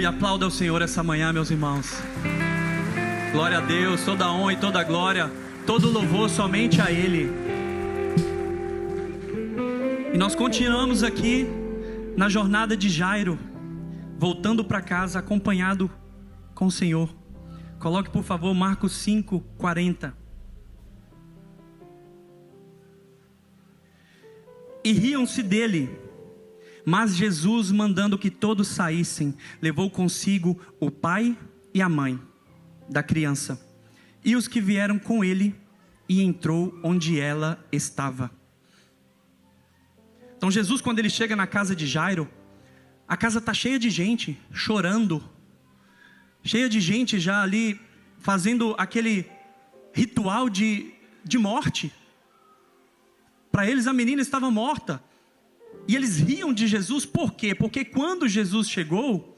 Aplauda ao Senhor essa manhã, meus irmãos. Glória a Deus, toda a honra e toda a glória, todo louvor somente a Ele. E nós continuamos aqui na jornada de Jairo, voltando para casa acompanhado com o Senhor. Coloque por favor Marcos 5:40. E riam-se dele, Mas Jesus, mandando que todos saíssem, levou consigo o pai e a mãe da criança, e os que vieram com ele, e entrou onde ela estava. Então Jesus, quando ele chega na casa de Jairo, a casa está cheia de gente, chorando, cheia de gente já ali, fazendo aquele ritual de morte. Para eles a menina estava morta, e eles riam de Jesus. Por quê? Porque quando Jesus chegou,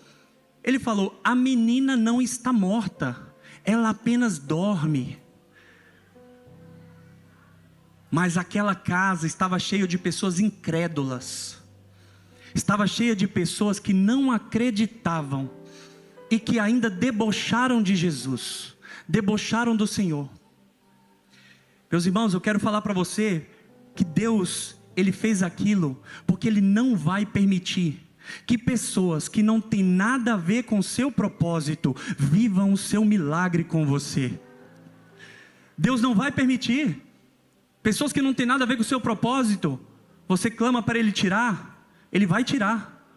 ele falou: a menina não está morta, ela apenas dorme. Mas aquela casa estava cheia de pessoas incrédulas, estava cheia de pessoas que não acreditavam, e que ainda debocharam de Jesus, debocharam do Senhor. Meus irmãos, eu quero falar para você, que Deus, Ele fez aquilo, porque Ele não vai permitir que pessoas que não têm nada a ver com o seu propósito, vivam o seu milagre com você. Deus não vai permitir. Pessoas que não têm nada a ver com o seu propósito, você clama para Ele tirar, Ele vai tirar.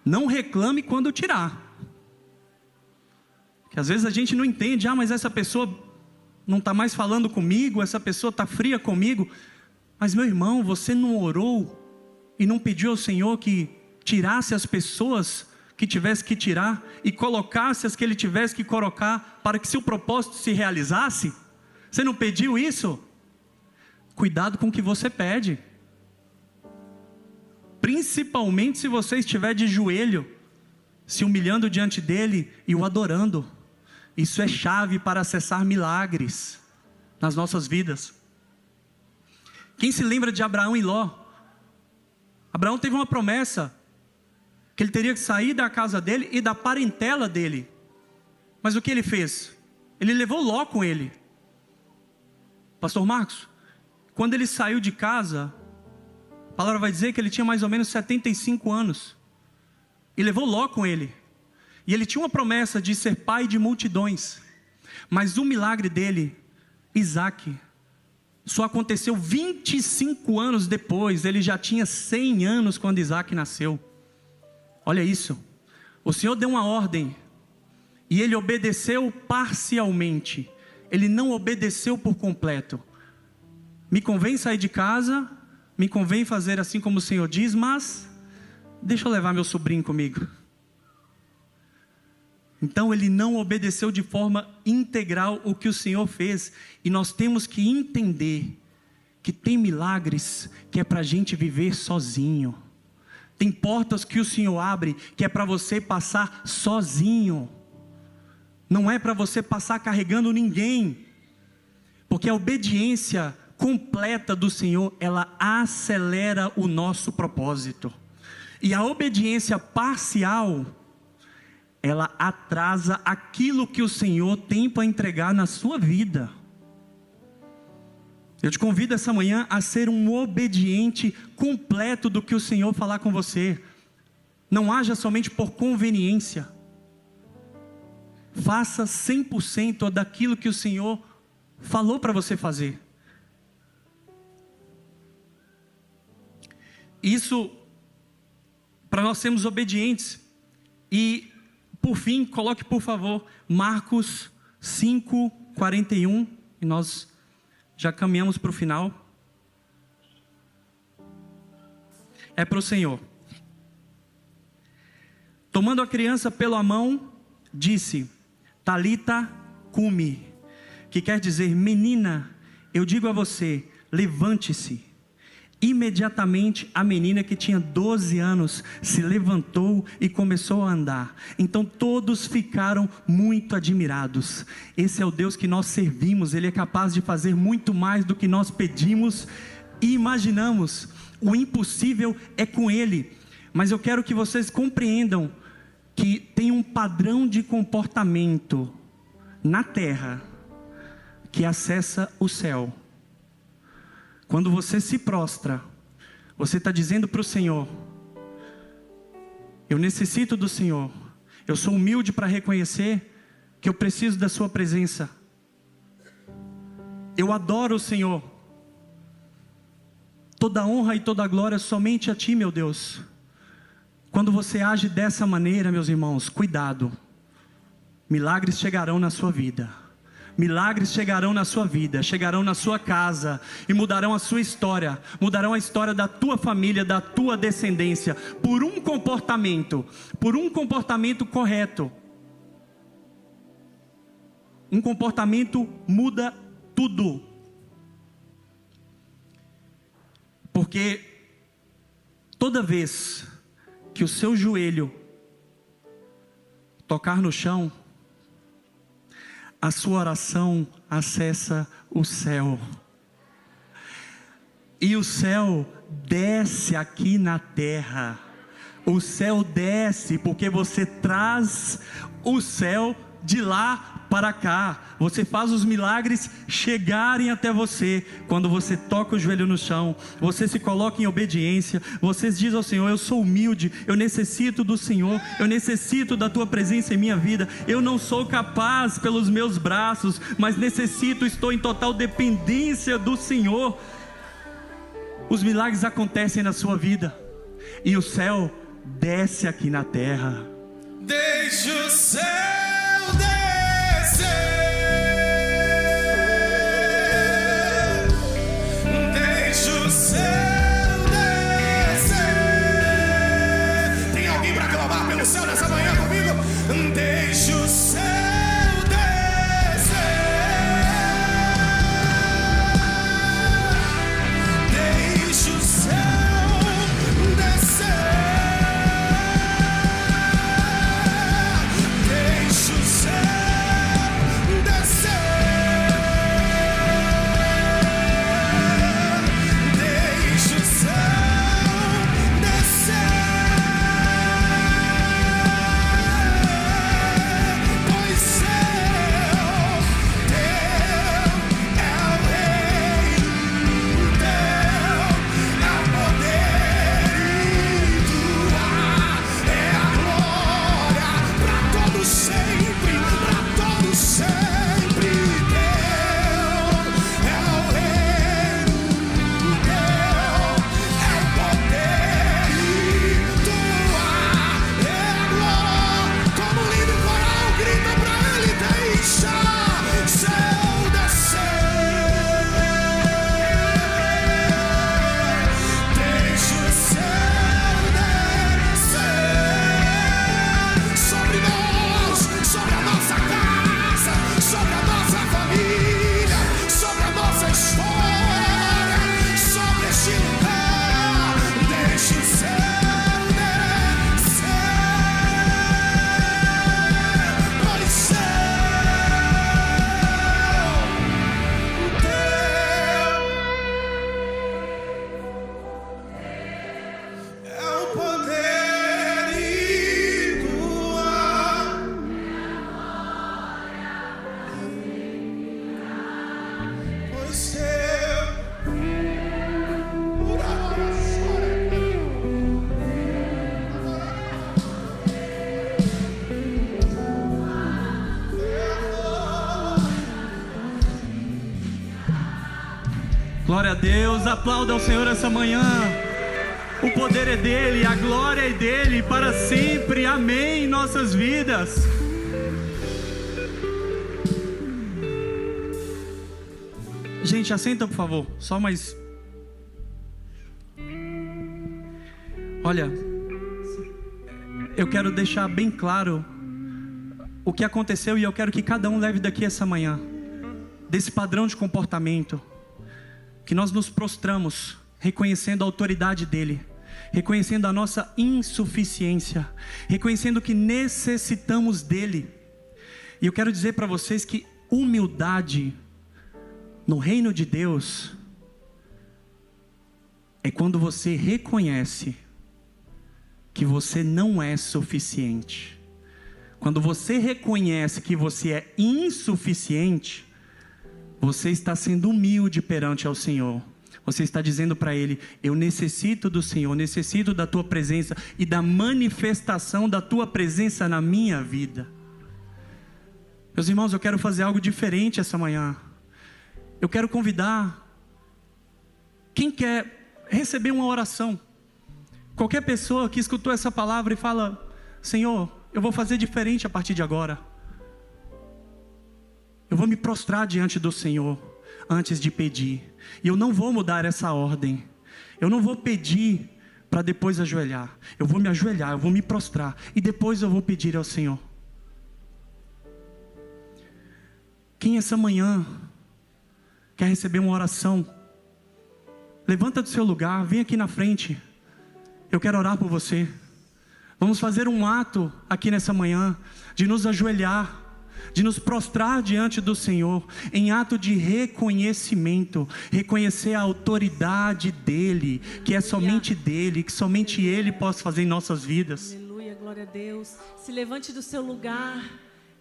Não reclame quando tirar. Que às vezes a gente não entende: mas essa pessoa não está mais falando comigo, essa pessoa está fria comigo. Mas meu irmão, você não orou e não pediu ao Senhor que tirasse as pessoas que tivesse que tirar e colocasse as que Ele tivesse que colocar, para que seu propósito se realizasse? Você não pediu isso? Cuidado com o que você pede, principalmente se você estiver de joelho, se humilhando diante dEle e o adorando. Isso é chave para acessar milagres nas nossas vidas. Quem se lembra de Abraão e Ló? Abraão teve uma promessa, que ele teria que sair da casa dele e da parentela dele. Mas o que ele fez? Ele levou Ló com ele. Pastor Marcos, quando ele saiu de casa, a palavra vai dizer que ele tinha mais ou menos 75 anos. E levou Ló com ele. E ele tinha uma promessa de ser pai de multidões. Mas o milagre dele, Isaac, só aconteceu 25 anos depois. Ele já tinha 100 anos quando Isaac nasceu. Olha isso. O Senhor deu uma ordem, e ele obedeceu parcialmente. Ele não obedeceu por completo. Me convém sair de casa, me convém fazer assim como o Senhor diz, mas deixa eu levar meu sobrinho comigo. Então ele não obedeceu de forma integral o que o Senhor fez. E nós temos que entender que tem milagres que é para a gente viver sozinho. Tem portas que o Senhor abre que é para você passar sozinho. Não é para você passar carregando ninguém. Porque a obediência completa do Senhor, ela acelera o nosso propósito. E a obediência parcial, ela atrasa aquilo que o Senhor tem para entregar na sua vida. Eu te convido essa manhã a ser um obediente completo do que o Senhor falar com você. Não haja somente por conveniência. Faça 100% daquilo que o Senhor falou para você fazer. Isso para nós sermos obedientes. E por fim, coloque por favor Marcos 5:41, e nós já caminhamos para o final. É para o Senhor. Tomando a criança pela mão, disse: Talita cumi, que quer dizer: menina, eu digo a você, levante-se. Imediatamente a menina, que tinha 12 anos, se levantou e começou a andar. Então todos ficaram muito admirados. Esse é o Deus que nós servimos. Ele é capaz de fazer muito mais do que nós pedimos e imaginamos. O impossível é com Ele. Mas eu quero que vocês compreendam que tem um padrão de comportamento na terra que acessa o céu. Quando você se prostra, você está dizendo para o Senhor: eu necessito do Senhor. Eu sou humilde para reconhecer que eu preciso da sua presença. Eu adoro o Senhor. Toda honra e toda glória somente a Ti, meu Deus. Quando você age dessa maneira, meus irmãos, cuidado. Milagres chegarão na sua vida. Milagres chegarão na sua vida, chegarão na sua casa e mudarão a sua história, mudarão a história da tua família, da tua descendência, por um comportamento correto. Um comportamento muda tudo. Porque toda vez que o seu joelho tocar no chão, a sua oração acessa o céu. E o céu desce aqui na terra. O céu desce porque você traz o céu de lá para cá. Você faz os milagres chegarem até você. Quando você toca o joelho no chão, você se coloca em obediência, você diz ao Senhor: eu sou humilde, eu necessito do Senhor, eu necessito da tua presença em minha vida, eu não sou capaz pelos meus braços, mas necessito, estou em total dependência do Senhor. Os milagres acontecem na sua vida e o céu desce aqui na terra. Deixa o céu descer. Deixa o céu descer. Tem alguém para clamar pelo céu nessa manhã comigo? Deixa o céu descer. Deixa o céu descer. Deixa o céu descer. Deixa o céu descer. Pois céu, teu é o reino, teu é o poder e tua é a glória para todos sempre, para todos sempre. Teu é o reino, teu é o poder e tua é a glória. Como um lindo coral grita pra ele: deixa o céu descer. Deixa o céu descer sobre nós, sobre a nossa casa, sobre a nossa família, sobre a nossa história, sobre este lugar. Deixa o céu descer. Pois céu, teu é o poder e tua. Pois céu, por agora Glória a Deus, aplauda ao Senhor essa manhã. O poder é dele, a glória é dele para sempre, amém, em nossas vidas. Gente, assenta por favor, só mais. Olha, eu quero deixar bem claro o que aconteceu e eu quero que cada um leve daqui essa manhã, desse padrão de comportamento, que nós nos prostramos, reconhecendo a autoridade dele, reconhecendo a nossa insuficiência, reconhecendo que necessitamos dele. E eu quero dizer para vocês que humildade no reino de Deus é quando você reconhece que você não é suficiente. Quando você reconhece que você é insuficiente, você está sendo humilde perante ao Senhor. Você está dizendo para Ele: eu necessito do Senhor, necessito da Tua presença e da manifestação da Tua presença na minha vida. Meus irmãos, eu quero fazer algo diferente essa manhã. Eu quero convidar quem quer receber uma oração. Qualquer pessoa que escutou essa palavra e fala: Senhor, eu vou fazer diferente a partir de agora. Eu vou me prostrar diante do Senhor antes de pedir. E eu não vou mudar essa ordem. Eu não vou pedir para depois ajoelhar. Eu vou me ajoelhar, eu vou me prostrar. E depois eu vou pedir ao Senhor. Quem essa manhã quer receber uma oração, levanta do seu lugar, vem aqui na frente. Eu quero orar por você. Vamos fazer um ato aqui nessa manhã de nos ajoelhar, de nos prostrar diante do Senhor, em ato de reconhecimento, reconhecer a autoridade dEle, que é somente dEle, que somente Ele pode fazer em nossas vidas. Aleluia, glória a Deus. Se levante do seu lugar.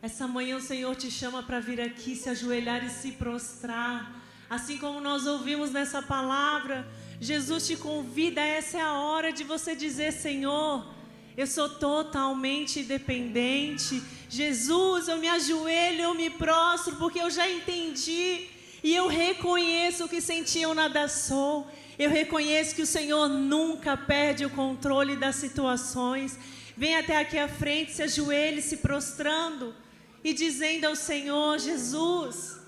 Essa manhã o Senhor te chama para vir aqui, se ajoelhar e se prostrar. Assim como nós ouvimos nessa palavra, Jesus te convida, essa é a hora de você dizer: Senhor, eu sou totalmente dependente. Jesus, eu me ajoelho, eu me prostro, porque eu já entendi e eu reconheço que sem ti eu nada sou. Eu reconheço que o Senhor nunca perde o controle das situações. Vem até aqui à frente, se ajoelhe, se prostrando e dizendo ao Senhor: Jesus,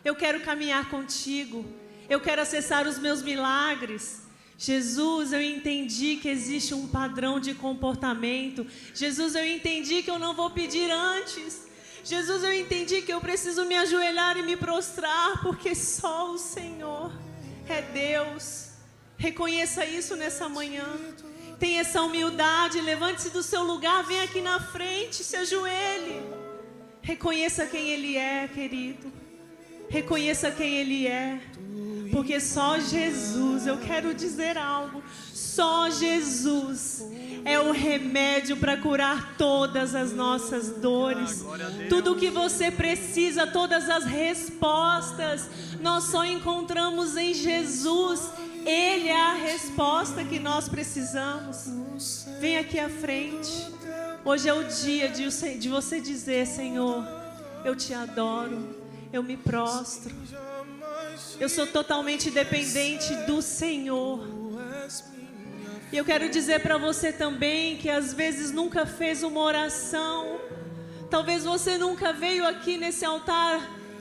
eu quero caminhar contigo, eu quero acessar os meus milagres. Jesus, eu entendi que existe um padrão de comportamento. Jesus, eu entendi que eu não vou pedir antes. Jesus, eu entendi que eu preciso me ajoelhar e me prostrar, porque só o Senhor é Deus. Reconheça isso nessa manhã. Tenha essa humildade, levante-se do seu lugar, vem aqui na frente, se ajoelhe. Reconheça quem Ele é, querido. Reconheça quem Ele é. Porque só Jesus, eu quero dizer algo, só Jesus é o remédio para curar todas as nossas dores. Tudo o que você precisa, todas as respostas, nós só encontramos em Jesus. Ele é a resposta que nós precisamos. Vem aqui à frente. Hoje é o dia de você dizer: Senhor, eu te adoro, eu me prostro. Eu sou totalmente dependente do Senhor. E eu quero dizer para você também que às vezes nunca fez uma oração. Talvez você nunca veio aqui nesse altar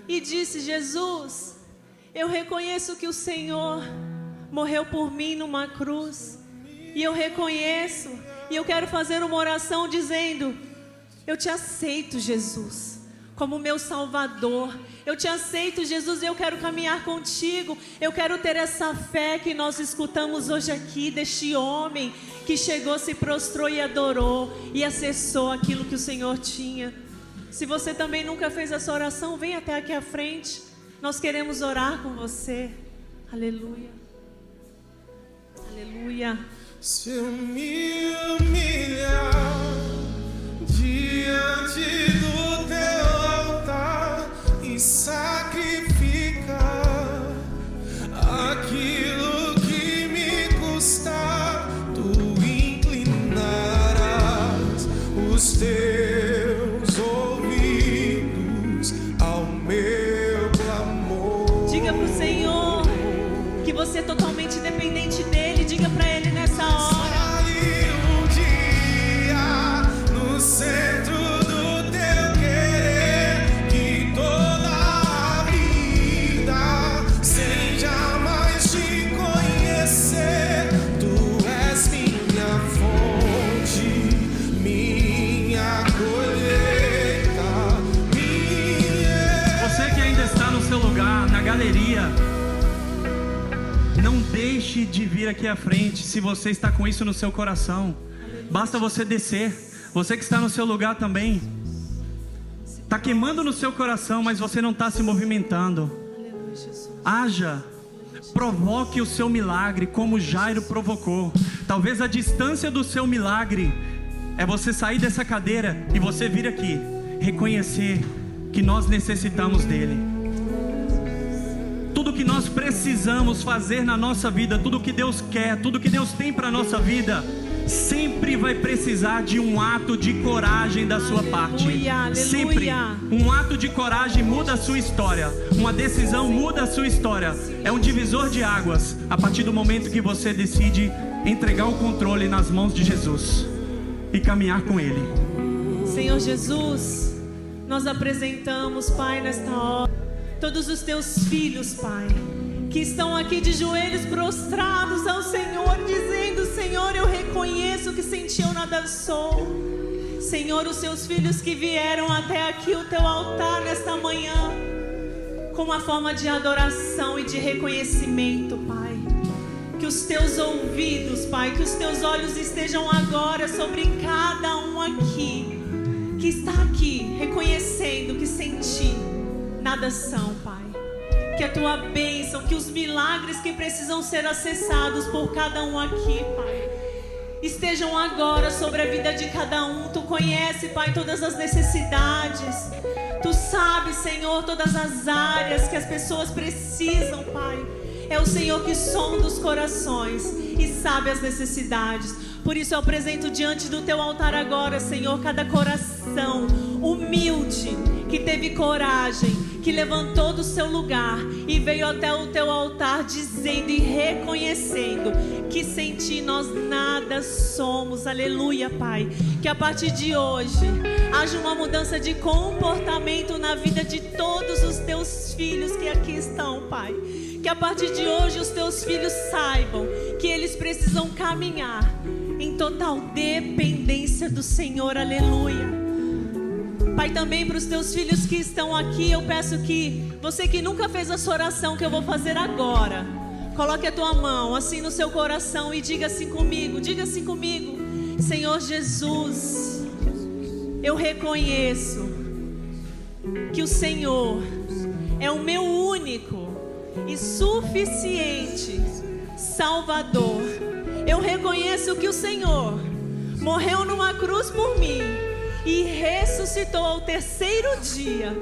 e disse: Jesus, eu reconheço que o Senhor morreu por mim numa cruz. E eu reconheço, e eu quero fazer uma oração dizendo: eu te aceito, Jesus, como meu Salvador. Eu te aceito, Jesus, eu quero caminhar contigo. Eu quero ter essa fé que nós escutamos hoje aqui, deste homem que chegou, se prostrou e adorou e acessou aquilo que o Senhor tinha. Se você também nunca fez essa oração, vem até aqui à frente. Nós queremos orar com você. Aleluia. Aleluia. Se eu me humilhar diante do teu altar e sacrificar aquilo que me custar, tu inclinarás os teus ouvidos ao meu clamor. Diga pro Senhor que você é totalmente dependente dEle. Diga pra Ele nessa hora. Um dia no centro do teu querer, que toda a vida sem jamais te conhecer. Tu és minha fonte, minha colheita, minha. Você que ainda está no seu lugar, na galeria, não deixe de vir aqui à frente se você está com isso no seu coração. Basta você descer. Você que está no seu lugar também, está queimando no seu coração, mas você não está se movimentando. Haja, provoque o seu milagre como Jairo provocou. Talvez a distância do seu milagre é você sair dessa cadeira e você vir aqui, reconhecer que nós necessitamos dele. Tudo que nós precisamos fazer na nossa vida, tudo que Deus quer, tudo que Deus tem para a nossa vida, sempre vai precisar de um ato de coragem da sua parte. Aleluia. Sempre. Um ato de coragem muda a sua história. Uma decisão muda a sua história. É um divisor de águas a partir do momento que você decide entregar o controle nas mãos de Jesus e caminhar com Ele. Senhor Jesus, nós apresentamos, Pai, nesta hora, todos os teus filhos, Pai, que estão aqui de joelhos prostrados ao Senhor, dizendo: Senhor, eu reconheço que sem ti eu nada sou. Senhor, os seus filhos que vieram até aqui o teu altar nesta manhã, com uma forma de adoração e de reconhecimento, Pai. Que os teus ouvidos, Pai, que os teus olhos estejam agora sobre cada um aqui, que está aqui reconhecendo que sem ti nada são, Pai. Que a tua bênção, que os milagres que precisam ser acessados por cada um aqui, Pai, estejam agora sobre a vida de cada um. Tu conhece, Pai, todas as necessidades. Tu sabes, Senhor, todas as áreas que as pessoas precisam, Pai. É o Senhor que sonda os corações e sabe as necessidades. Por isso eu apresento diante do teu altar agora, Senhor, cada coração humilde, que teve coragem, que levantou do seu lugar e veio até o teu altar dizendo e reconhecendo que sem ti nós nada somos. Aleluia, Pai. Que a partir de hoje haja uma mudança de comportamento na vida de todos os teus filhos que aqui estão, Pai. Que a partir de hoje os teus filhos saibam que eles precisam caminhar em total dependência do Senhor. Aleluia. Pai, também para os teus filhos que estão aqui, eu peço que você que nunca fez essa oração que eu vou fazer agora, coloque a tua mão assim no seu coração e diga assim comigo, Senhor Jesus, eu reconheço que o Senhor é o meu único e suficiente Salvador. Eu reconheço que o Senhor morreu numa cruz por mim e ressuscitou ao terceiro dia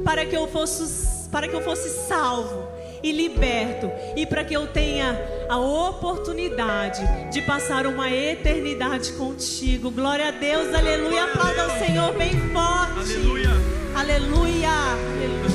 para que eu fosse salvo e liberto, e para que eu tenha a oportunidade de passar uma eternidade contigo. Glória a Deus, aleluia. Aplauda ao Senhor bem forte. Aleluia. Aleluia, aleluia.